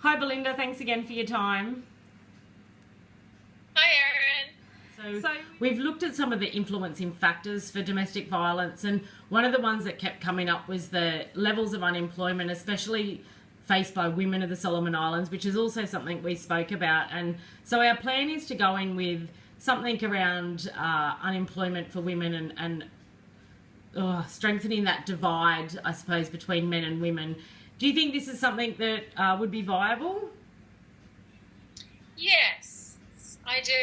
Hi Belinda, thanks again for your time. Hi, Erin. So we've looked at some of the influencing factors for domestic violence, and one of the ones that kept coming up was the levels of unemployment, especially faced by women of the Solomon Islands, which is also something we spoke about. And so our plan is to go in with something around unemployment for women and strengthening that divide, I suppose, between men and women. Do you think this is something that would be viable? Yes, I do.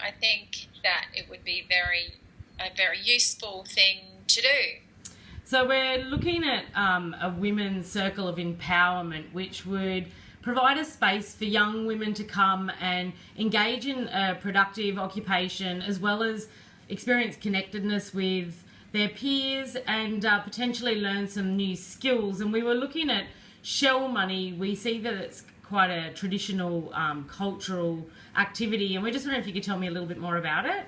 I think that it would be a very useful thing to do. So we're looking at a women's circle of empowerment, which would provide a space for young women to come and engage in a productive occupation, as well as experience connectedness with their peers and potentially learn some new skills. And we were looking at shell money. We see that it's quite a traditional cultural activity, and we're just wondering if you could tell me a little bit more about it.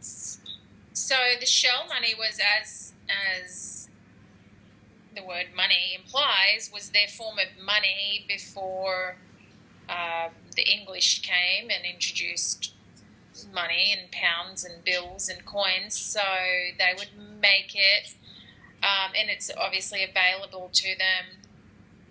So the shell money was, as the word money implies, was their form of money before the English came and introduced money and pounds and bills and coins. So they would make it, and it's obviously available to them.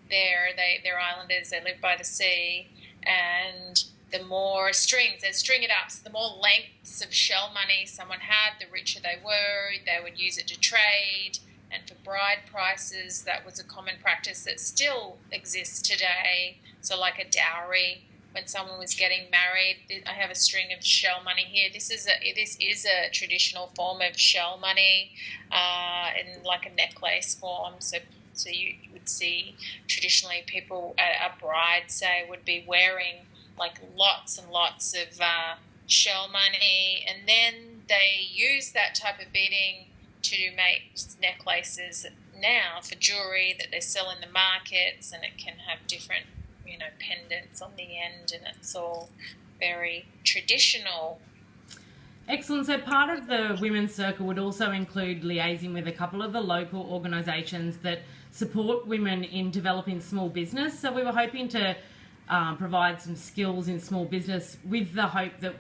They're islanders, they live by the sea, and the more strings, they'd string it up, so the more lengths of shell money someone had, the richer they were. They would use it to trade, and for bride prices, that was a common practice that still exists today. So like a dowry, when someone was getting married, I have a string of shell money here. This is a traditional form of shell money, in like a necklace form. So you would see traditionally people at a bride, say, would be wearing like lots and lots of shell money, and then they use that type of beading to make necklaces now for jewelry that they sell in the markets, and it can have different, pendants on the end, and it's all very traditional. Excellent. So part of the Women's Circle would also include liaising with a couple of the local organisations that support women in developing small business. So we were hoping to provide some skills in small business, with the hope that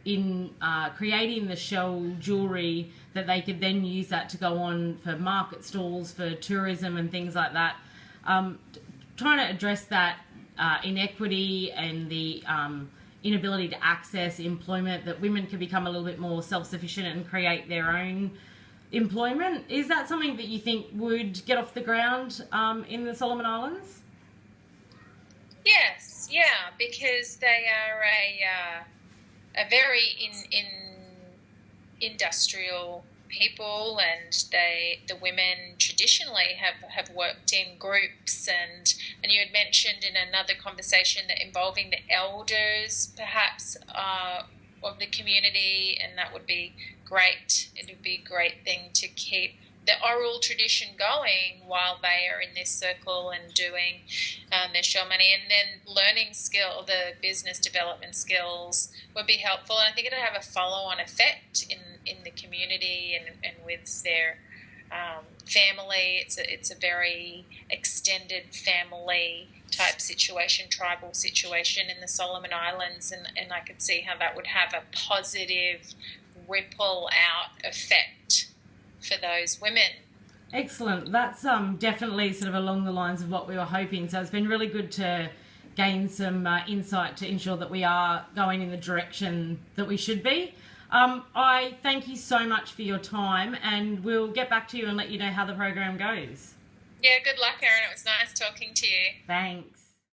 in creating the shell jewellery, that they could then use that to go on for market stalls, for tourism and things like that. Trying to address that inequity and the inability to access employment, that women can become a little bit more self-sufficient and create their own employment. Is that something that you think would get off the ground in the Solomon Islands? Yes, yeah, because they are a very industrial people, and the women traditionally have worked in groups, and you had mentioned in another conversation that involving the elders perhaps of the community, and that would be great. It would be a great thing to keep the oral tradition going while they are in this circle and doing their shell money, and then learning the business development skills would be helpful. And I think it would have a follow-on effect in the community and with their family. It's a very extended family type situation, tribal situation in the Solomon Islands, and I could see how that would have a positive ripple out effect for those women. Excellent. That's definitely sort of along the lines of what we were hoping. So it's been really good to gain some insight to ensure that we are going in the direction that we should be. I thank you so much for your time, and we'll get back to you and let you know how the program goes. Yeah, good luck, Erin. It was nice talking to you. Thanks.